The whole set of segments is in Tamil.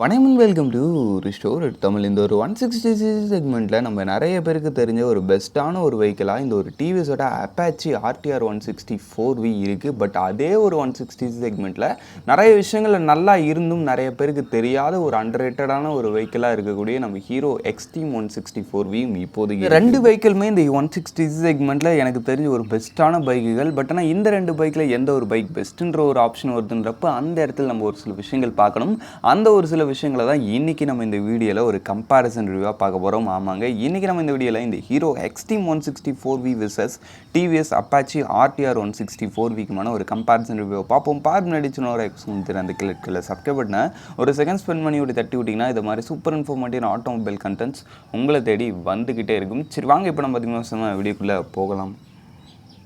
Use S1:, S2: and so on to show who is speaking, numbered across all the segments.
S1: வணக்கம் வெல்கம் டு ரிஸ்டோர் தமிழ். இந்த ஒரு 160cc செக்மெண்ட்டில் நம்ம நிறைய பேருக்கு தெரிஞ்ச ஒரு பெஸ்ட்டான ஒரு வெஹிக்கிளாக இந்த ஒரு டிவிஎஸோட அப்பாச்சி ஆர்டிஆர் 164V இருக்குது. பட் அதே ஒரு 160cc செக்மெண்ட்டில் நிறைய விஷயங்கள் நல்லா இருந்தும் நிறைய பேருக்கு தெரியாத ஒரு அண்டர்ரேட்டடான ஒரு வெஹிக்கிளாக இருக்கக்கூடிய நம்ம ஹீரோ எக்ஸ்ட்ரீம் 164V இப்போதைக்கு ரெண்டு வெஹிக்கிளுமே இந்த 160cc செக்மெண்ட்டில் எனக்கு தெரிஞ்ச ஒரு பெஸ்ட்டான பைக்குகள். பட் ஆனால் இந்த ரெண்டு பைக்கில் எந்த ஒரு பைக் பெஸ்ட்டுன்ற ஒரு ஆப்ஷன் வருதுன்றப்ப அந்த இடத்துல நம்ம ஒரு சில விஷயங்கள் பார்க்கணும். அந்த ஒரு சில விஷயங்களை தான் இன்றைக்கி நம்ம இந்த வீடியோவில் ஒரு கம்பேரிசன் ரிவ்யூவாக பார்க்க போகிறோம். ஆமாங்க, இன்றைக்கி நம்ம இந்த வீடியோவில் இந்த Hero Xtreme 164V versus TVS Apache RTR 164Vக்குமான ஒரு கம்பேரிசன் ரிவ்யூ பார்ப்போம். முன்னாடி சின்ன ஒரு எக்ஸ்பீரியன்ஸ் அந்த கிளர்க்கில் சப்ஸ்கிரைப் பண்ண ஒரு செகண்ட் ஸ்பெண்ட் பண்ணி ஒரு தட்டி விட்டிங்கன்னா இது மாதிரி சூப்பர் இன்ஃபர்மேட்டிவ் ஆட்டோமொபைல் கண்டென்ட்ஸ் உங்களை தேடி வந்துக்கிட்டே இருக்கும். சரி வாங்க, இப்போ நம்ம பார்த்திங்கன்னா வீடியோக்குள்ளே போகலாம்.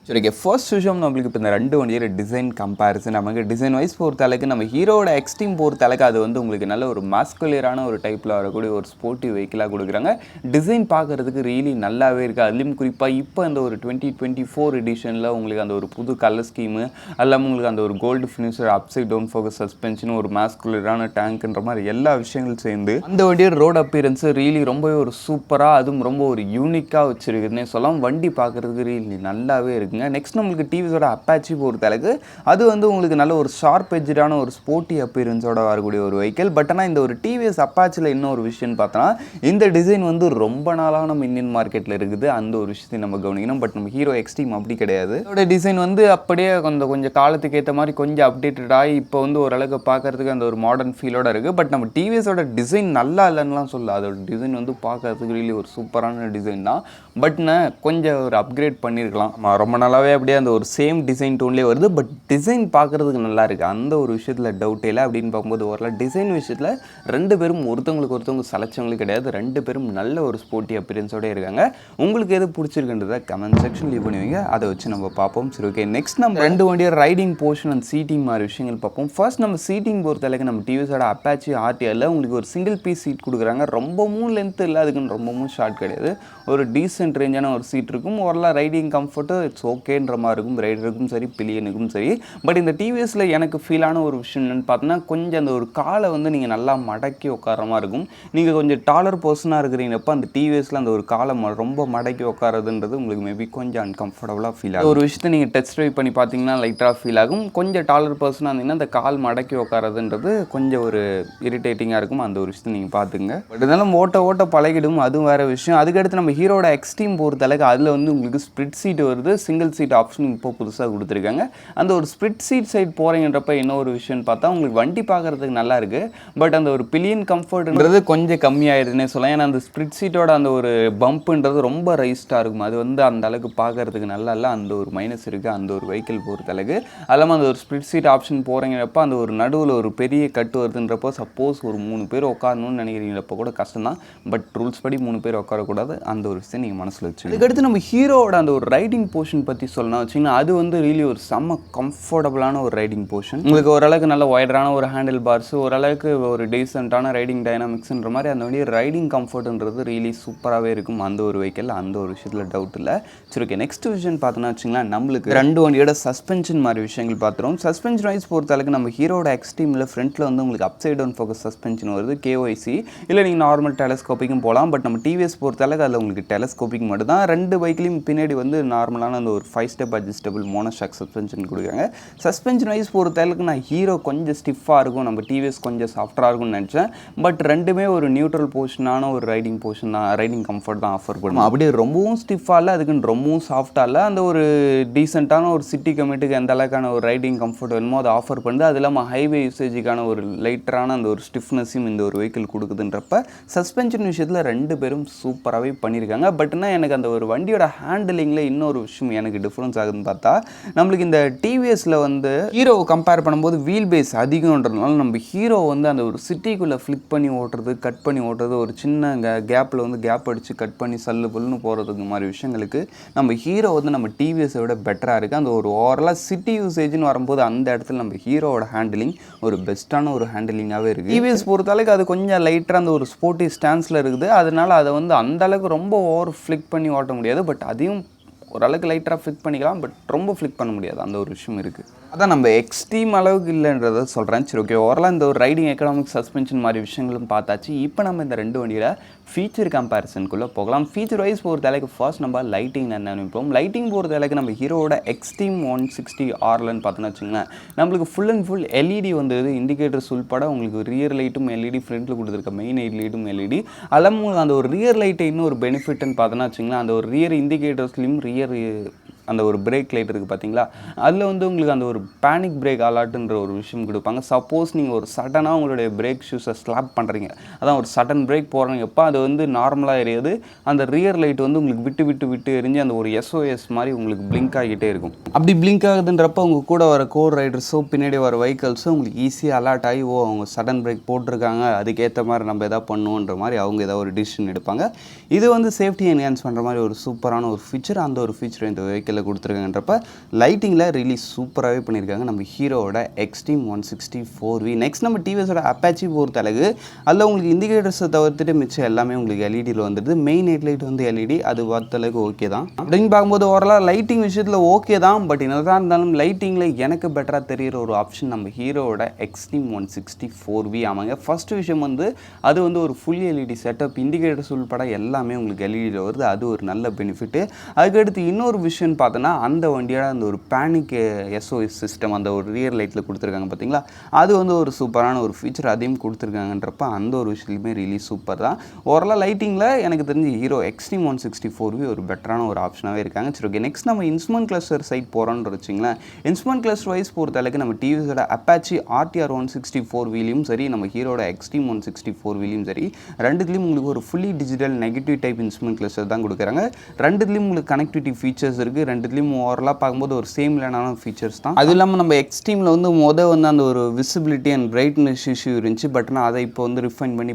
S1: சரி, ஓகே. ஃபர்ஸ்ட் விஷயம் நம்மளுக்கு இப்போ இந்த ரெண்டு வண்டியோட டிசைன் கம்பேரிசன். நமக்கு டிசைன் வைஸ் பொறுத்தளவுக்கு நம்ம ஹீரோட எக்ஸ்ட்ரீம் பொறுத்தளவுக்கு அது வந்து உங்களுக்கு நல்ல ஒரு மாஸ்குலரான ஒரு டைப்பில் வரக்கூடிய ஒரு ஸ்போர்ட்டிவ் வெஹிக்கிளாக கொடுக்குறாங்க. டிசைன் பார்க்குறதுக்கு ரியலி நல்லாவே இருக்குது. அதுலேயும் குறிப்பாக இப்போ இந்த ஒரு 2024 எடிஷனில் உங்களுக்கு அந்த ஒரு புது கலர் ஸ்கீமு எல்லாமே உங்களுக்கு அந்த ஒரு gold finisher upside down forks suspension ஒரு மாஸ்குலரான டேங்க்ன்ற மாதிரி எல்லா விஷயங்களும் சேர்ந்து அந்த வண்டியோட ரோட் அப்பியரன்ஸு ரியலி ரொம்பவே ஒரு சூப்பராக அதுவும் ரொம்ப ஒரு யூனிக்காக வச்சுருக்குதுன்னே சொல்லலாம். வண்டி பார்க்குறதுக்கு ரியலி நல்லாவே இருக்குது. நெக்ஸ்ட் நம்மளுக்கு டிவிஎஸோட அப்பாச்சி பொறுத்தளவுக்கு அது வந்து உங்களுக்கு நல்ல ஒரு ஷார்ப் எட்ஜான ஒரு ஸ்போர்ட்டி அப்பியரன்ஸோட வரக்கூடிய ஒரு வெஹிக்கிள். பட் ஆனால் இந்த ஒரு டிவிஎஸ் அப்பாச்சியில் இன்னொரு விஷயம்னு பார்த்தோன்னா இந்த டிசைன் வந்து ரொம்ப நாளாக நம்ம இந்தியன் மார்க்கெட்டில் இருக்குது. அந்த ஒரு விஷயத்தை நம்ம கவனிக்கணும். பட் நம்ம ஹீரோ எக்ஸ்ட்ரீம் அப்படி கிடையாது. இதோட டிசைன் வந்து அப்படியே கொஞ்சம் காலத்துக்கு ஏற்ற மாதிரி கொஞ்சம் அப்டேட்டடாகி இப்போ வந்து ஓரளவுக்கு பார்க்கறதுக்கு அந்த ஒரு மாடர்ன் ஃபீலோட இருக்குது. பட் நம்ம டிவிஎஸோட டிசைன் நல்லா இல்லைன்னுலாம் சொல்லல. அதோட டிசைன் வந்து பார்க்கறதுக்கு ரியலி ஒரு சூப்பரான டிசைன் தான். பட் கொஞ்சம் ஒரு அப்கிரேட் பண்ணியிருக்கலாம். ரொம்ப நல்லாவே அப்படியே அந்த ஒரு சேம் டிசைன் டோன்லேயே வருது. பட் டிசைன் பார்க்குறதுக்கு நல்லா இருக்குது. அந்த ஒரு விஷயத்தில் டவுட் இல்லை. அப்படின்னு பார்க்கும்போது வரல டிசைன் விஷயத்தில் ரெண்டு பேரும் ஒருத்தவங்க சலைச்சவங்களுக்கு கிடையாது. ரெண்டு பேரும் நல்ல ஒரு ஸ்போர்ட்டி அப்பியரன்ஸோடு இருக்காங்க. உங்களுக்கு எது பிடிச்சிருக்குன்றதை கமெண்ட் செக்ஷன் லீவ் பண்ணுவீங்க. அதை வச்சு நம்ம பார்ப்போம். சரி, ஓகே. நெக்ஸ்ட் நம்ம ரெண்டு வண்டியோட ரைடிங் போர்ஷன் அண்ட் சீட்டிங் மாதிரி விஷயங்கள் பார்ப்போம். ஃபர்ஸ்ட் நம்ம சீட்டிங் பொறுத்தளவுக்கு நம்ம டிவிஎஸோட அப்பாச்சி ஆர்டிஆரில் உங்களுக்கு ஒரு சிங்கிள் பீஸ் சீட் கொடுக்குறாங்க. ரொம்பவும் லென்த் இல்லை, அதுக்குன்னு ரொம்பவும் ஷார்ட் கிடையாது. ஒரு டீசென்ட் ரேஞ்சான ஒரு சீட் இருக்கும். ஓரளவு ரைடிங் கம்ஃபர்ட்டு இட்ஸ் ஓகேன்ற மாதிரி இருக்கும். ரைடருக்கும் சரி பில்லியனுக்கும் சரி. பட் இந்த டிவிஎஸில் எனக்கு ஃபீலான ஒரு விஷயம் என்னென்னு பார்த்தோன்னா கொஞ்சம் அந்த ஒரு காலை வந்து நீங்கள் நல்லா மடக்கி உட்கார மாதிரி இருக்கும். நீங்கள் கொஞ்சம் டாலர் பர்சனாக இருக்கிறீங்கப்போ அந்த டிவிஎஸில் அந்த ஒரு காலை ரொம்ப மடக்கி உட்காரதுன்றது உங்களுக்கு மேபி கொஞ்சம் அன்கம்ஃபர்டபுளாக ஃபீல் ஆகும். ஒரு விஷயத்தை நீங்கள் டெஸ்ட் ட்ரைவ் பண்ணி பார்த்தீங்கன்னா லைட்டாக ஃபீல் ஆகும். கொஞ்சம் டாலர் பர்சனாக இருந்தீங்கன்னா அந்த கால் மடக்கி உட்காரதுன்றது கொஞ்சம் ஒரு இரிட்டேட்டிங்காக இருக்கும். அந்த ஒரு விஷயத்தை நீங்கள் பார்த்துங்க. பட் இருந்தாலும் ஓட்ட பழகிடும், அதுவும் வேறு விஷயம். அதுக்கடுத்து நம்ம ஹீரோட எக்ஸ்ட்ரீம் பொறுத்தளவுக்கு அதில் வந்து உங்களுக்கு ஸ்ப்ளிட் சீட் வருது. சிங்கிள் சீட் ஆப்ஷன் இப்போ புதுசாக கொடுத்துருக்காங்க. அந்த ஒரு ஸ்ப்ளிட் சீட் சைட் போகிறீங்கன்றப்ப என்ன ஒரு விஷயம்னு பார்த்தா உங்களுக்கு வண்டி பார்க்குறதுக்கு நல்லா இருக்குது. பட் அந்த ஒரு பில்லியன் கம்ஃபர்ட்ன்றது கொஞ்சம் கம்மியாயிடுதுன்னே சொல்லலாம். ஏன்னா அந்த ஸ்ப்ளிட் சீட்டோட அந்த ஒரு பம்புன்றது ரொம்ப ரைஸ்டாக இருக்கும். அது வந்து அந்த அளவுக்கு பார்க்குறதுக்கு நல்லா இல்லை. அந்த ஒரு மைனஸ் இருக்குது அந்த ஒரு வெஹிக்கிள் பொறுத்தளவுக்கு. அதில்லாமல் அந்த ஒரு ஸ்ப்ளிட் சீட் ஆப்ஷன் போகிறீங்கிறப்ப அந்த ஒரு நடுவில் ஒரு பெரிய கட்டு வருதுன்றப்போ சப்போஸ் ஒரு 3 பேர் உட்காரணும்னு நினைக்கிறீங்களப்போ கூட கஷ்டம் தான். பட் ரூல்ஸ் படி 3 பேர் உட்காரக்கூடாது. அந்த ஒரு விஷயம் நீங்கள் மனசில் வச்சு அதுக்கடுத்து நம்ம ஹீரோவோட அந்த ஒரு ரைடிங் போர்ஷன் பற்றி சொல்லணும் வச்சிங்கன்னா அது வந்து ரியலி ஒரு செம்ம கம்ஃபர்டபுளான ஒரு ரைடிங் போர்ஷன். உங்களுக்கு ஓரளவுக்கு நல்ல ஒய்டரான ஒரு ஹேண்டில் பார்ஸ், ஓரளவுக்கு ஒரு டீசென்ட்டான ரைடிங் டைனாமிக்ஸ்ன்ற மாதிரி அந்த வண்டியை ரைடிங் கம்ஃபர்ட்ன்றது ரியலி சூப்பராகவே இருக்கும். அந்த ஒரு வெஹிக்கிள் அந்த ஒரு விஷயத்தில் டவுட் இல்லை. சரி, ஓகே. நெக்ஸ்ட் விஷயம் பார்த்தோன்னா வச்சிங்களேன் நம்மளுக்கு ரெண்டு வண்டியோட சஸ்பென்ஷன் மாதிரி விஷயங்கள் பார்த்துரும். சஸ்பென்ஷன் வைஸ் பொறுத்தளவுக்கு நம்ம ஹீரோட எக்ஸ்ட்ரீமில் ஃப்ரண்ட்டில் வந்து உங்களுக்கு அப்சைட் டவுன் ஃபோக்கஸ் சஸ்பென்ஷன் வருது KYC. இல்லை நீங்கள் நார்மல் டெலஸ்கோப்பிக்கும் போகலாம். பட் நம்ம டிவிஎஸ் பொறுத்தளவுக்கு அதில் உங்களுக்கு டெலஸ்கோப்பிக் மட்டும் தான். ரெண்டு பைக்லையும் பின்னாடி வந்து நார்மலான அந்த ஒரு 5 ஸ்டெப் அட்ஜஸ்டபிள் மோனோஷாக் சஸ்பென்ஷன் கொடுக்குறாங்க. சஸ்பென்ஷன் வைஸ் பொறுத்தளவுக்கு நான் ஹீரோ கொஞ்சம் ஸ்டிஃபாக இருக்கும், நம்ம டிவிஎஸ் கொஞ்சம் சாஃப்டாக இருக்கும்னு நினச்சேன். பட் ரெண்டுமே ஒரு நியூட்ரல் போர்ஷனான ஒரு ரைடிங் போர்ஷன் தான், ரைடிங் கம்ஃபர்ட் தான் ஆஃபர் பண்ணும். அப்படியே ரொம்பவும் ஸ்டிஃபாக இல்லை, அதுக்குன்னு ரொம்பவும் சாஃப்டாக இல்லை. அந்த ஒரு டீசெண்டான ஒரு சிட்டி கமிட்டுக்கு எந்த அளவுக்கான ஒரு ரைடிங் கம்ஃபர்ட் வேணுமோ அதை ஆஃபர் பண்ணுது. அது இல்லாமல் ஹைவே யூசேஜுக்கான ஒரு லைட்டரான அந்த ஒரு ஸ்டிஃப்னஸையும் இந்த ஒரு வெஹிக்கிள் கொடுக்குதுன்றப்ப சஸ்பென்ஷன் விஷயத்தில் ரெண்டு பேரும் சூப்பராகவே பண்ணியிருக்காங்க. பட்னா எனக்கு அந்த ஒரு வண்டியோட ஹேண்டிலிங்கில் இன்னொரு விஷயம் எனக்கு டிஃப்ரென்ஸ் ஆகுதுன்னு பார்த்தா நம்மளுக்கு இந்த டிவிஎஸில் வந்து ஹீரோ கம்பேர் பண்ணும்போது வீல் பேஸ் அதிகம்ன்றதுனால நம்ம ஹீரோ வந்து அந்த ஒரு சிட்டிக்குள்ளே ஃப்ளிக் பண்ணி ஓட்டுறது, கட் பண்ணி ஓட்டுறது, ஒரு சின்ன கேப்பில் வந்து கேப் அடித்து கட் பண்ணி சல்லு புல்லுன்னு போகிறதுக்கு மாதிரி விஷயங்களுக்கு நம்ம ஹீரோ வந்து நம்ம டிவிஎஸை விட பெட்டராக இருக்குது. அந்த ஒரு ஓவரலாக சிட்டி யூசேஜ்னு வரும்போது அந்த இடத்துல நம்ம ஹீரோவோட ஹேண்டிலிங் ஒரு பெஸ்ட்டான ஒரு ஹேண்டிலிங்காகவே இருக்குது. டிவிஎஸ் பொறுத்தளவுக்கு அது கொஞ்சம் லைட்டாக அந்த ஒரு ஸ்போர்ட்டி ஸ்டான்ஸில் இருக்குது. அதனால் அதை வந்து அந்தளவுக்கு ரொம்ப ஓவர் ஃப்ளிக் பண்ணி ஓட்ட முடியாது. பட் அதையும் ஓரளவுக்கு லைட்டாக ஃப்ளிக் பண்ணிக்கலாம், பட் ரொம்ப ஃப்ளிக் பண்ண முடியாது, அந்த ஒரு விஷயம் இருக்குது. அதான் நம்ம எக்ஸ்ட்ரீம் அளவுக்கு இல்லைன்றதை சொல்கிறேன். சரி ஓகே, ஓவரால் இந்த ஒரு ரைடிங் எக்கனாமிக் சஸ்பென்ஷன் மாதிரி விஷயங்களும் பார்த்தாச்சு. இப்போ நம்ம இந்த 2 வண்டியில் ஃபீச்சர் கம்பேரிசனுக்குள்ளே போகலாம். ஃபீச்சர் வைஸ் பொறுத்த அளவுக்கு ஃபர்ஸ்ட் நம்ம லைட்டிங் என்ன நினைப்போம். லைட்டிங் பொறுத்த அளவுக்கு நம்ம ஹீரோவோட எக்ஸ்ட்ரீம் 160 ஆர்லன்னு பார்த்தோன்னு வச்சுங்களேன், நம்மளுக்கு ஃபுல் அண்ட் ஃபுல் எல்இடி வந்தது. இண்டிகேட்டர்ஸ் உள்பட உங்களுக்கு ரியர் லைட்டும் எல்இடி, ஃப்ரண்ட்டில் கொடுத்துருக்க மெயின் லைட்டும் எல்இடி. அதெல்லாம் உங்களுக்கு அந்த ஒரு ரியர் லைட்டை இன்னும் ஒரு பெனிஃபிட்னு பார்த்தோன்னா வச்சுங்களேன், அந்த ஒரு ரியர் இண்டிகேட்டர்ஸ்லையும் ரியர் அந்த ஒரு பிரேக் லைட் இருக்குது பார்த்தீங்களா, அதில் வந்து உங்களுக்கு அந்த ஒரு பேனிக் பிரேக் அலாட்டுன்ற ஒரு விஷயம் கொடுப்பாங்க. சப்போஸ் நீங்கள் ஒரு சடனாக உங்களுடைய பிரேக் ஷூஸை ஸ்லாப் பண்ணுறீங்க, அதான் ஒரு சடன் பிரேக் போடுறீங்கப்போ அது வந்து நார்மலாக எரியாது, அந்த ரியர் லைட் வந்து உங்களுக்கு விட்டு எரிஞ்சு அந்த ஒரு எஸ்ஓஎஸ் மாதிரி உங்களுக்கு பிளிங்க் ஆகிட்டே இருக்கும். அப்படி பிளிங்க் ஆகுதுன்றப்போ உங்கள் கூட வர கோர் ரைடர்ஸோ பின்னாடி வர வெஹிக்கல்ஸோ உங்களுக்கு ஈஸியாக அலர்ட் ஆகி அவங்க சடன் பிரேக் போட்டிருக்காங்க, அதுக்கேற்ற மாதிரி நம்ம எதாவது பண்ணுவோன்ற மாதிரி அவங்க ஏதாவது ஒரு டிசிஷன் எடுப்பாங்க. இது வந்து சேஃப்டி என்ஹான்ஸ் பண்ணுற மாதிரி ஒரு சூப்பரான ஒரு ஃபீச்சர். அந்த ஒரு ஃபீச்சர் இந்த வெஹிக்கிள் கொடுத்துருக்காங்கன்றப்ப லைட்டிங்கில் ரிலீஸ் சூப்பராகவே பண்ணியிருக்காங்க நம்ம ஹீரோவோட எக்ஸ்ட்ரீம் 160 நெக்ஸ்ட் நம்ம டிவிஎஸோட அப்பாச்சி பொறுத்த அளவு அதில் உங்களுக்கு இண்டிகேட்டர்ஸை தவிர்த்துட்டு மிச்சம் எல்லாமே உங்களுக்கு எல்இடியில் வந்துடுது. மெயின் ஹெட்லைட் வந்து எல்இடி, அது பார்த்த அளவுக்கு ஓகே தான். அப்படின்னு பார்க்கும்போது ஓவராலாக லைட்டிங் விஷயத்தில் ஓகே தான். பட் என்னதான் இருந்தாலும் லைட்டிங்கில் எனக்கு பெட்டராக தெரிகிற ஒரு ஆப்ஷன் நம்ம ஹீரோவோட எக்ஸ்ட்ரீம் 160 ஆமாங்க. ஃபர்ஸ்ட் விஷயம் வந்து அது வந்து ஒரு ஃபுல் எல்இடி செட்டப், இண்டிகேட்டர்ஸ் உள்பட எல்லாமே உங்களுக்கு எல்இடியில் வருது, அது ஒரு நல்ல பெனிஃபிட்டு. அதுக்கடுத்து இன்னொரு விஷயம் பார்த்தோன்னா அந்த வண்டியோட அந்த ஒரு பேனிக் எஸ்ஓஎஸ் சிஸ்டம் அந்த ஒரு ரியர் லைட்டில் கொடுத்துருக்காங்க பார்த்தீங்களா, அது வந்து ஒரு சூப்பரான ஒரு ஃபீச்சர், அதையும் கொடுத்துருக்காங்கன்றப்ப அந்த ஒரு விஷயத்துலையுமே ரிலீஸ் சூப்பர் தான். ஓவரால் லைட்டிங்கில் எனக்கு தெரிஞ்சு ஹீரோ எக்ஸ்ட்ரீம் 160 ஒரு பெட்டரான ஒரு ஆப்ஷனாகவே இருக்காங்க. சரி ஓகே, நெக்ஸ்ட் நம்ம இன்ஸ்ட்ருமெண்ட் கிளஸ்டர் சைட் போகிறோன்னு வச்சிங்களேன். இன்ஸ்ட்ருமெண்ட் கிளஸ்டர் வைஸ் பொறுத்த அளவுக்கு நம்ம டிவிஸோட அப்பாச்சி ஆர்டிஆர் 164 சரி, நம்ம ஹீரோட எக்ஸ்ட்ரீம் 164 சரி, ரெண்டுத்துலேயும் உங்களுக்கு ஒரு fully digital negative type instrument cluster தான் கொடுக்குறாங்க. ரெண்டுத்துலேயும் உங்களுக்கு கனெக்டிவிட்டி ஃபீச்சர்ஸ் இருக்குது. ரெண்டுத்துலேயும் ஓவராலாக பார்க்கும்போது ஒரு சேம் லேனான ஃபீச்சர்ஸ் தான். அது இல்லாமல் நம்ம எக்ஸ்ட்ரீமில் வந்து வந்து அந்த ஒரு விசிபிலிட்டி அண்ட் பிரைட்னஸ் இஷ்யூ இருந்துச்சு. பட் ஆனால் அதை இப்போ வந்து ரிஃபைன் பண்ணி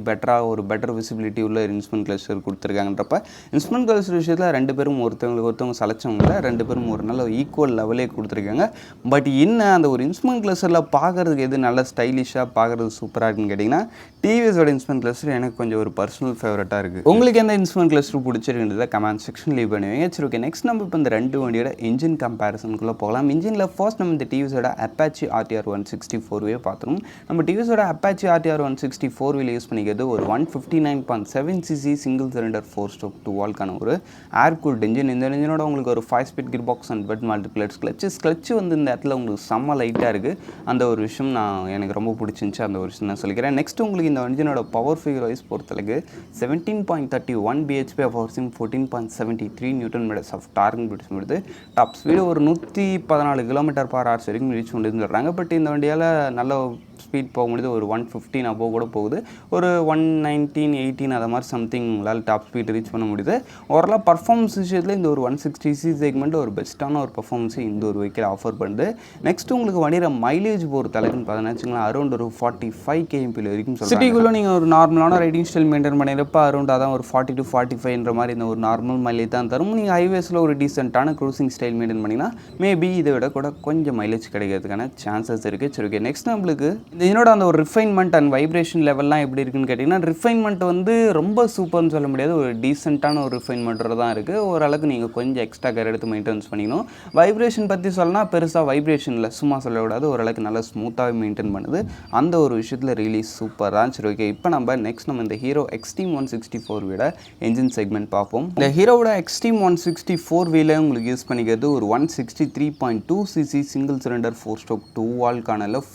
S1: ஒரு பெட்டர் விசிபிலிட்டி உள்ள இன்ஸ்ட்ருமெண்ட் கிளஸ்டர் கொடுத்துருக்காங்கன்றப்ப இன்ஸ்ட்ருமெண்ட் கிளஸ்டர் விஷயத்தில் ரெண்டு பேரும் ஒருத்தவங்க சலைச்சவங்கள ரெண்டு பேரும் ஒரு நல்ல ஈக்குவல் லெவலே கொடுத்துருக்காங்க. பட் இன்னும் அந்த ஒரு இன்ஸ்ட்ருமெண்ட் கிளஸ்டரில் பார்க்குறதுக்கு எது நல்ல ஸ்டைலிஷாக பார்க்குறது சூப்பராக இருக்குன்னு கேட்டிங்கன்னா டிவிஎஸோட இன்ஸ்ட்ருமெண்ட் கிளஸ்டர் எனக்கு கொஞ்சம் ஒரு பர்சனல் ஃபேவரட்டாக இருக்குது. உங்களுக்கு எந்த இன்ஸ்ட்ருமெண்ட் கிளஸ்டர் பிடிச்சிருக்குன்றத கமெண்ட் செக்ஷன் லீவ் பண்ணுவீங்க. சரி ஓகே, நெக்ஸ்ட் நம்ம இப்போ இந்த 2 வண்டியோட இன்ஜின் கம்பேரிசனுக்குள்ளே போகலாம். இன்ஜினில் ஃபர்ஸ்ட் நம்ம இந்த டிவிஸோட அப்பாச்சி ஆர்டிஆர் 164 பார்த்துரும். நம்ம டிவிஸோட அப்பாச்சி ஆர்டிஆர் 164 யூஸ் பண்ணிக்கிறது ஒரு 159.7cc single cylinder 4-stroke 2-valve ஒரு ஏர் கூல்ட் இன்ஜின். இந்த இன்ஜினோட உங்களுக்கு ஒரு 5-speed gear box and wet multiplates clutch வந்து இந்த இடத்துல உங்களுக்கு செம்ம லைட்டாக இருக்குது. அந்த ஒரு விஷயம் எனக்கு ரொம்ப பிடிச்சிருந்துச்சு, அந்த ஒரு விஷயம் நான் சொல்லிக்கிறேன். நெக்ஸ்ட் உங்களுக்கு இந்த இன்ஜினோட பவர் ஃபிகர் வைஸ் பொறுத்தளவுக்கு 17.31 bhp of power, 14.73 Nm of torque பிடிச்சு டாப் ஸ்பீடு ஒரு 114 km/h வரைக்கும் ரீச் பண்ணிட்டு சொல்கிறாங்க. பட் இந்த வண்டியால் நல்ல ஸ்பீட் போக முடியுது, ஒரு 115 above கூட போகுது, ஒரு 119, 18 அதை மாதிரி சம்திங் உங்களால் டாப் ஸ்பீட் ரீச் பண்ண முடியுது. ஓவராலாக பர்ஃபார்மன்ஸ் விஷயத்தில் இந்த ஒரு 160cc செக்மெண்ட் ஒரு பெஸ்ட்டான ஒரு பர்ஃபார்மன்ஸை இந்த ஒரு வெஹிக்கிள் ஆஃபர் பண்ணுது. நெக்ஸ்ட் உங்களுக்கு வண்டியோட மைலேஜ் பொறுத்த அளவுக்குன்னு பார்த்தீங்கன்னா வச்சுங்களேன், அரௌண்ட் ஒரு 45 kmp வரைக்கும் சொல்லுங்கள். சிட்டிக்குள்ளே நீங்கள் ஒரு நார்மலான ரைடிங் ஸ்டைல் மெயின்டைன் பண்ணியிருப்ப அரௌண்ட் அதான் ஒரு 40 to 45 மாதிரி இந்த ஒரு நார்மல் மைலேஜ் தான் தரும். நீங்கள் ஹைவேஸில் ஒரு டீசென்ட்டான க்ரூசிங் ஸ்டைல் மெயின்டைன் பண்ணிங்கன்னா மேபி இதை விட கூட கொஞ்சம் மைலேஜ் கிடைக்கிறதுக்கான சான்சஸ் இருக்குது. சரி ஓகே, நெக்ஸ்ட் நம்மளுக்கு இதனோட அந்த ஒரு ரிஃபைன்மெண்ட் அண்ட் வைப்ரேஷன் லெவல்லாம் எப்படி இருக்குன்னு கேட்டிங்கன்னா, ரிஃபைன்மெண்ட் வந்து ரொம்ப சூப்பர்னு சொல்ல முடியாது, ஒரு டீசென்ட்டான ஒரு ரிஃபைன்மெண்ட் தான் இருக்குது. ஓரளவுக்கு நீங்கள் கொஞ்சம் எக்ஸ்ட்ரா கேர் எடுத்து மெயின்டெனன்ஸ் பண்ணிக்கணும். வைப்ரேஷன் பற்றி சொல்லலாம், பெருசாக வைப்ரேஷன் இல்லை, சும்மா சொல்லக்கூடாது, ஓரளவுக்கு நல்லா ஸ்மூத்தாகவே மெயின்டைன் பண்ணுது. அந்த ஒரு விஷயத்தில் ரிலீஸ் சூப்பர் தான். சரி ஓகே, இப்போ நம்ம இந்த ஹீரோ எக்ஸ்ட்ரீம் 164 விட என்ஜின் செக்மெண்ட் பார்ப்போம். இந்த ஹீரோவோட எக்ஸ்ட்ரீம் 164 உங்களுக்கு யூஸ் பண்ணிக்கிறது ஒரு 163.2cc single cylinder 4-stroke 2-valve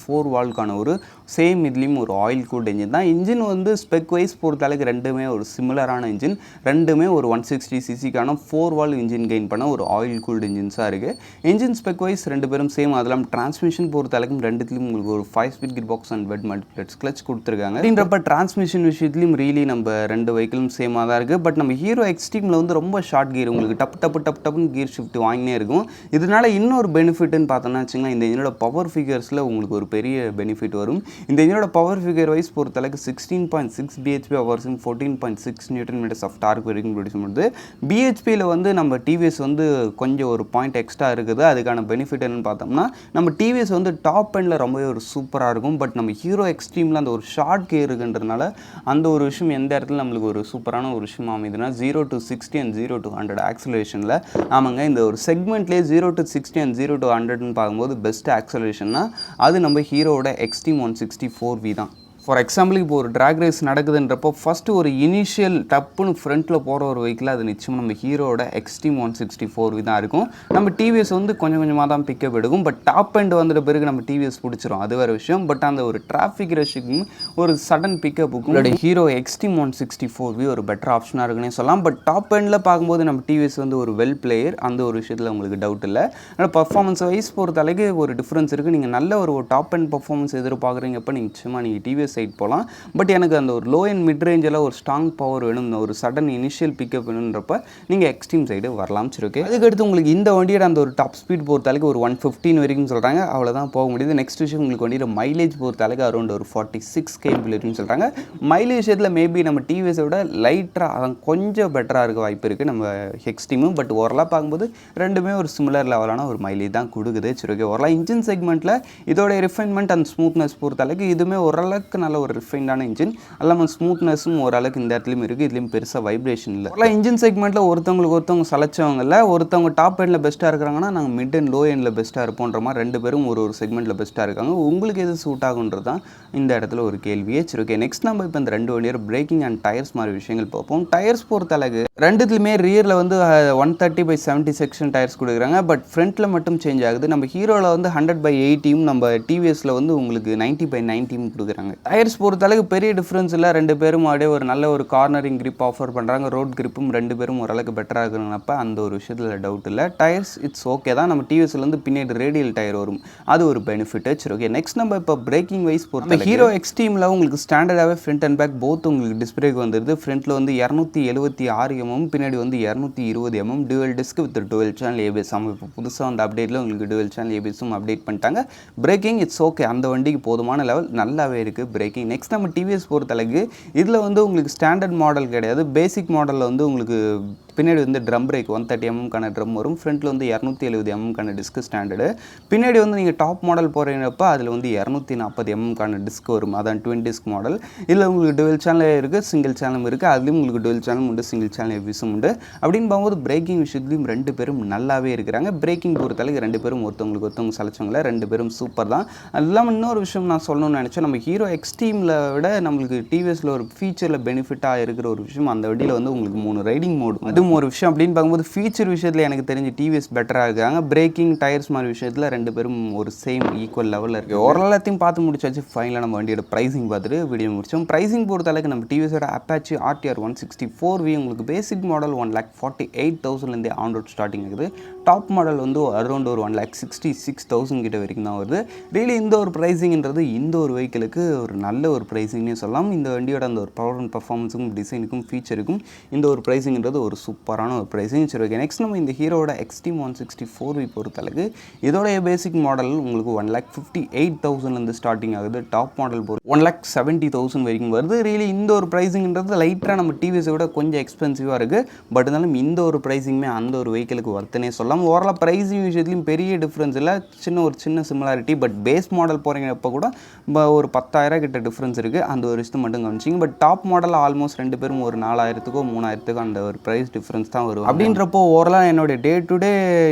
S1: 4-valve ஒரு சேம் இதுலேயும் ஒரு ஆயில் கூல்ட் இன்ஜின் தான். இன்ஜின் வந்து ஸ்பெக் வைஸ் பொறுத்தளவுக்கு ரெண்டுமே ஒரு சிமிலரான இன்ஜின், ரெண்டுமே ஒரு 160cc 4-valve இன்ஜின் கெயின் பண்ண ஒரு ஆயில் கூல்டு இன்ஜின்ஸாக இருக்குது. இன்ஜின் ஸ்பெக் வைஸ் ரெண்டு பேரும் சேம். அதெல்லாம் டிரான்ஸ்மிஷன் பொறுத்தளவுக்கும் ரெண்டுத்துலையும் உங்களுக்கு ஒரு 5-speed gear box and wet multiplates clutch கொடுத்துருக்காங்க. அப்படின்றப்ப டிரான்ஸ்மிஷன் விஷயத்துலையும் ரீலி நம்ம ரெண்டு வெஹிக்கிளும் சேமாக தான் இருக்குது. பட் நம்ம ஹீரோ எக்ஸ்ட்ரீமில் வந்து ரொம்ப ஷார்ட் கியர், உங்களுக்கு டப்புன்னு கியர் ஷிஃப்ட் வாங்கினே இருக்கும். இதனால இன்னொரு பெனிஃபிட்னு பார்த்தோன்னா வச்சுங்களேன், இந்த இன்ஜினோட பவர் ஃபிகர்ஸில் உங்களுக்கு ஒரு பெரிய பெனிஃபிட் ரிசல்ட் வரும். இந்த இன்ஜினோட பவர் ஃபிகர் வைஸ் பொறுத்தளவுக்கு 16.6 பிஹெச்பி ஹவர்ஸும் 14.6 நியூட்டன் மீட்டர்ஸ் ஆஃப் டார்க் வரைக்கும் ப்ரொடியூஸ் பண்ணுது. பிஹெச்பியில் வந்து நம்ம டிவிஎஸ் வந்து கொஞ்சம் ஒரு பாயிண்ட் எக்ஸ்ட்ரா இருக்குது. அதுக்கான பெனிஃபிட் என்னென்னு பார்த்தோம்னா நம்ம டிவிஎஸ் வந்து டாப் எண்டில் ரொம்பவே ஒரு சூப்பராக இருக்கும். பட் நம்ம ஹீரோ எக்ஸ்ட்ரீமில் அந்த ஒரு ஷார்ட் கியர் இருக்குன்றதுனால அந்த ஒரு விஷயம் எந்த இடத்துல நம்மளுக்கு ஒரு சூப்பரான ஒரு விஷயம் அமைதுன்னா 0 to 60 and 0 to 100 ஆக்சலரேஷனில். ஆமாங்க, இந்த ஒரு செக்மெண்ட்லேயே 0 to 60 and 0 to 100ன்னு பார்க்கும்போது பெஸ்ட் ஆக்சலரேஷன்னா அது நம்ம ஹீரோவோட எக்ஸ்ட்ரீம் 164V தான். ஃபார் எக்ஸாம்பிளுக்கு இப்போ ஒரு ட்ராக் ரேஸ் நடக்குதுன்றப்போ ஃபஸ்ட்டு ஒரு இனிஷியல் டப்புன்னு ஃப்ரண்ட்டில் போகிற ஒரு வெஹிக்கிள் அது நிச்சயமாக நம்ம ஹீரோட எக்ஸ்ட்ரீம் 164V தான் இருக்கும். நம்ம டிவிஎஸ் வந்து கொஞ்சம் கொஞ்சமாக தான் பிக்கப் எடுக்கும். பட் டாப் எண்ட் வந்துட்ட பிறகு நம்ம டிவிஎஸ் பிடிச்சிரும், அது வேறு விஷயம். பட் அந்த ஒரு டிராஃபிக் ரஷ்ஷுக்கும் ஒரு சடன் பிக்கப்புக்கும் ஹீரோ எக்ஸ்ட்ரீம் 164V ஒரு பெட்டர் ஆப்ஷனாக இருக்குன்னே சொல்லலாம். பட் டாப் எண்டில் பார்க்கும்போது நம்ம டிவிஎஸ் வந்து ஒரு வெல் பிளேயர், அந்த ஒரு விஷயத்தில் உங்களுக்கு டவுட் இல்லை. அதனால் பர்ஃபார்மன்ஸ் வைஸ் பொறுத்தளவுக்கு ஒரு டிஃப்ரென்ஸ் இருக்குது. நீங்கள் நல்ல ஒரு டாப் எண்ட் பர்ஃபார்மன்ஸ் எதிர்பார்க்குறீங்கப்போ நிச்சயமாக நீங்கள் டிவிஎஸ் சைட் போகலாம். பட் எனக்கு அந்த ஒரு லோ அண்ட் மிட் ரேஞ்சில் ஒரு ஸ்ட்ராங் பவர் வேணும், ஒரு சடன் இனிஷியல் பிக்கப் வேணுன்றப்ப நீங்கள் எக்ஸ்ட்ரீம் சைடு வரலாம். சரி, ஓகே. அதுக்கடுத்து உங்களுக்கு இந்த வண்டியோட அந்த ஒரு டாப் ஸ்பீட் பொறுத்தளவுக்கு ஒரு 115 வரைக்கும் சொல்கிறாங்க, அவ்வளோதான் போக முடியுது. நெக்ஸ்ட் விஷயம் உங்களுக்கு வண்டியோட மைலேஜ் பொறுத்தளவுக்கு அரௌண்ட் ஒரு 46 km சொல்கிறாங்க. மைலேஜ் விஷயத்தில் மேபி நம்ம டிவிஎஸோட லைட்டாக அதான் கொஞ்சம் பெட்டராக இருக்க வாய்ப்பு இருக்குது நம்ம எக்ஸ்ட்ரீமும். பட் ஓரளவு பார்க்கும்போது ரெண்டுமே ஒரு சிமிலர் லெவலான ஒரு மைலேஜ் தான் கொடுக்குது. சரி, ஓகே. ஓரளவு இன்ஜின் செக்மெண்ட்டில் இதோட ரிஃபைன்மெண்ட் அண்ட் ஸ்மூத்னஸ் பொறுத்தளவுக்கு இதுவுமே ஓரளவுக்கு நல்ல ஒரு ரிஃபைண்டான இன்ஜின், அல்லாமல் ஸ்மூத்னஸும் ஓரளவுக்கு இந்த இடத்துலையும் இருக்குது. இதுலேயும் பெருசாக வைப்ரேஷன் இல்லை. ஓரளவு இன்ஜின் செக்மெண்ட்டில் ஒருத்தவங்க சலைச்சவங்க இல்லை. ஒருத்தவங்க டாப் எண்டில் பெஸ்ட்டாக இருக்கிறாங்கன்னா நாங்கள் மிட் அண்ட் லோ எண்டில் பெஸ்ட்டாக இருப்போன்ற மாதிரி ரெண்டு பேரும் ஒரு செக்மெண்ட்டில் பெஸ்ட்டாக இருக்காங்க. உங்களுக்கு எது சூட் ஆகுன்றது தான் இந்த இடத்துல ஒரு கேள்வியே. சரி, ஓகே. நெக்ஸ்ட் நம்ம இப்போ இந்த ரெண்டு வண்டியோட பிரேக்கிங் அண்ட் டயர்ஸ் மாதிரி விஷயங்கள் பார்ப்போம். டயர்ஸ் பொறுத்தளவுக்கு ரெண்டுத்துலையுமே ரியரில் வந்து 130/70 செக்ஷன் டயர்ஸ் கொடுக்குறாங்க. பட் ஃப்ரண்ட்டில் மட்டும் சேஞ்ச் ஆகுது. நம்ம ஹீரோவில் வந்து 100/80யும் நம்ம டிவிஎஸில் வந்து உங்களுக்கு 90/90யும் கொடுக்குறாங்க. டயர்ஸ் பொறுத்தளவுக்கு பெரிய டிஃப்ரென்ஸ் இல்லை. ரெண்டு பேரும் அப்படியே ஒரு நல்ல ஒரு கார்னரிங் கிரிப் ஆஃபர் பண்ணுறாங்க. ரோட் கிரிப்பும் ரெண்டு பேரும் ஓரளவுக்கு பெட்டராக இருக்கிறப்ப அந்த ஒரு விஷயத்தில் டவுட் இல்லை. டயர்ஸ் இட்ஸ் ஓகே தான். நம்ம டிவிஎஸ்லேருந்து பின்னாடி ரேடியல் டயர் வரும், அது ஒரு பெனிஃபிட். சரி, ஓகே. நெக்ஸ்ட் நம்ம இப்போ பிரேக்கிங் வைஸ் பொறுத்த ஹீரோ எக்ஸ்ட்ரீமில் உங்களுக்கு ஸ்டாண்டர்டாகவே ஃப்ரண்ட் அண்ட் பேக் போத் உங்களுக்கு டிஸ்பிளேக்கு வந்துடுது. ஃப்ரண்ட்டில் வந்து 276 mm, பின்னாடி வந்து 220 mm twelve disk with twelve channel ABS. இப்போ புதுசாக அந்த அப்டேட்டில் உங்களுக்கு டுவெல் சேனல் ஏபிஎஸும் அப்டேட் பண்ணிட்டாங்க. பிரேக்கிங் இட்ஸ் ஓகே, அந்த வண்டிக்கு போதுமான லெவல் நல்லாவே இருக்குது பிரேக்கிங். நெக்ஸ்ட் நம்ம டிவிஎஸ் பொறுத்தளவுக்கு இதில் வந்து உங்களுக்கு ஸ்டாண்டர்ட் மாடல் கிடையாது. பேசிக் மாடலில் வந்து உங்களுக்கு பின்னாடி வந்து ட்ரம் பிரேக் 130 mm ட்ரம் வரும். ஃப்ரண்ட்டில் வந்து 270 mm டிஸ்க் ஸ்டாண்டர்டு. பின்னாடி வந்து நீங்கள் டாப் மாடல் போகிறீங்கப்ப அதில் வந்து 240 mm டிஸ்க் வரும், அதான் ட்வின் டிஸ்க் மாடல். இதில் உங்களுக்கு டுவெல் சேனல் இருக்குது, சிங்கிள் சேனலும் இருக்குது. அதுலேயும் உங்களுக்கு டுவெல் சேனல் உண்டு, சிங்கிள் சேனல் எபிஸும் உண்டு. அப்படின்னு பார்க்கும்போது பிரேக்கிங் விஷயத்துலையும் ரெண்டு பேரும் நல்லாவே இருக்கிறாங்க. பிரேக்கிங் பொறுத்தளவுக்கு ரெண்டு பேரும் ஒருத்தவங்க சலைச்சவங்கள ரெண்டு பேரும் சூப்பர் தான். அது இல்லாமல் இன்னொரு விஷயம் நான் சொல்லணும்னு நினச்சேன். நம்ம ஹீரோ எக்ஸ்ட்ரீமில் விட நம்மளுக்கு டிவிஎஸில் ஒரு ஃபீச்சரில் பெனிஃபிட்டாக இருக்கிற ஒரு விஷயம், அந்த வண்டியில் வந்து உங்களுக்கு 3 ரைடிங் மோடு, அதுவும் ஒரு விஷயம். அப்படின்னு பார்க்கும்போது ஃபீச்சர் விஷயத்தில் எனக்கு தெரிஞ்சு டிவிஎஸ் பெட்டராக இருக்காங்க. பிரேக்கிங் டயர்ஸ் மாதிரி விஷயத்தில் ரெண்டு பேரும் ஒரு சேம் ஈக்குவல் லெவலில் இருக்குது. ஓரளத்தையும் பார்த்து முடிச்சாச்சு. ஃபைனலாக நம்ம வண்டியோட ப்ரைஸிங் பார்த்துட்டு வீடியோ முடிச்சோம். ப்ரைஸிங் பொறுத்தளவுக்கு நம்ம டிவிஎஸோட அப்பாச்சி RTR 164V உங்களுக்கு basic model 1,48,000 on road starting இருக்குது. டாப் மாடல் வந்து அரௌண்ட் ஒரு 1,66,000 கிட்ட வரைக்கும் தான் வருது. ரியலி இந்த ஒரு ப்ரைஸிங்கிறது இந்த ஒரு வெஹிக்கிளுக்கு ஒரு நல்ல ஒரு ப்ரைஸிங்னே சொல்லலாம். இந்த வண்டியோட அந்த ஒரு பவர் அண்ட் பர்ஃபார்மன்ஸுக்கும் டிசைனுக்கும் ஃபீச்சருக்கும் இந்த ஒரு ப்ரைஸிங்கிறது ஒரு சூப்பரான ஒரு ப்ரைஸிங். சரி, ஓகே. நெக்ஸ்ட் நம்ம இந்த ஹீரோட எக்ஸ்ட்ரீம் 164V பொறுத்தளவுக்கு இதோடைய பேசிக் மாடல் உங்களுக்கு 1,58,000 ஸ்டார்டிங் ஆகுது. டாப் மாடல் 1,70,000 வரைக்கும் வருது. ரியலி இந்த ஒரு ப்ரைஸிங்கிறது லைட்டாக நம்ம டிவிஎஸை விட கொஞ்சம் எக்ஸ்பென்சிவாக இருக்குது. பட் இருந்தாலும் இந்த ஒரு ப்ரைஸிங்குமே அந்த ஒரு வெஹிக்கிளுக்கு வர்த்தனே சொல்லலாம். ஓரளவு ப்ரைஸிங் விஷயத்துலையும் பெரிய டிஃப்ரென்ஸ் இல்லை, சின்ன சிமிலாரிட்டி. பட் பேஸ் மாடல் போகிறீங்கப்போ கூட ஒரு 10,000 கிட்ட டிஃப்ரென்ஸ் இருக்குது. அந்த ஒரு விஷயத்தை மட்டும் கவனிச்சிங்க. பட் டாப் மாடல் ஆல்மோஸ்ட் ரெண்டு பேரும் ஒரு 4,000க்கோ 3,000க்கோ அந்த ஒரு ப்ரைஸ் டிஃப்ரென்ஸ் தான் வரும். அப்படின்றப்போ ஓரளவு என்னுடைய டே டு டே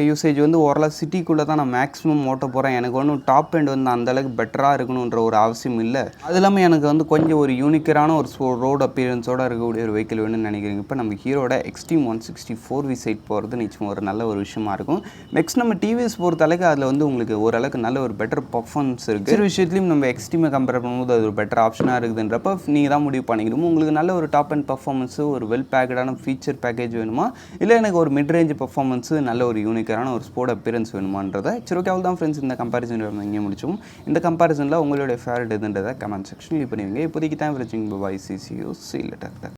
S1: யூசேஜ் வந்து ஓரளவு சிட்டிக்குள்ளே தான் நான் மேக்ஸிமம் ஓட்ட போகிறேன். எனக்கு ஒன்றும் டாப் எண்ட் வந்து அந்தளவுக்கு பெட்டராக இருக்கணுன்ற ஒரு அவசியம் இல்லை. அது இல்லாமல் எனக்கு வந்து கொஞ்சம் ஒரு யூனிக்கரான ஒரு ரோடு அப்பியரன்ஸோடு இருக்கக்கூடிய ஒரு வெஹிக்கிள் வேணும்னு நினைக்கிறீங்க. இப்போ நம்ம ஹீரோட எக்ஸ்ட்ரீம் 164V சைட் போகிறது நிச்சயம் ஒரு நல்ல ஒரு விஷயமா இருக்கும். நெக்ஸ்ட் நம்ம டிவிஎஸ் பொறுத்தளவுக்கு அதில் வந்து உங்களுக்கு ஓரளவுக்கு நல்ல ஒரு பெட்டர் பர்ஃபார்மன்ஸ் இருக்குது. ஒரு விஷயத்துலையும் நம்ம எக்ஸ்ட்ரீமை கம்பேர் பண்ணும்போது அது ஒரு பெட்டர் ஆப்ஷனாக இருக்குதுன்றப்ப நீங்கள் தான் முடிவு பண்ணிக்கணும். உங்களுக்கு நல்ல ஒரு டாப் அண்ட் பர்ஃபார்மன்ஸு, ஒரு வெல் பேக்கடான ஃபீச்சர் பேக்கேஜ் வேணுமா, இல்லை எனக்கு ஒரு மிட் ரேஞ்ச் பர்ஃபார்மன்ஸு, நல்ல ஒரு யூனிக்கரான ஒரு ஸ்போர்ட் அப்பியரன்ஸ் வேணுமான்றதை. சரி, ஓகே. அவ்வளோ தான் ஃப்ரெண்ட்ஸ், இந்த கம்பேரிசன் நம்ம இங்கே முடிச்சோம். இந்த கம்பேரிசனில் உங்களுடைய ஃபேவரட் எதுன்றதை கமெண்ட் செக்ஷனில் பண்ணுவீங்க. இப்போதைக்கு தான் வச்சிங்க. பாய், சி யூ சி லேட்டர்.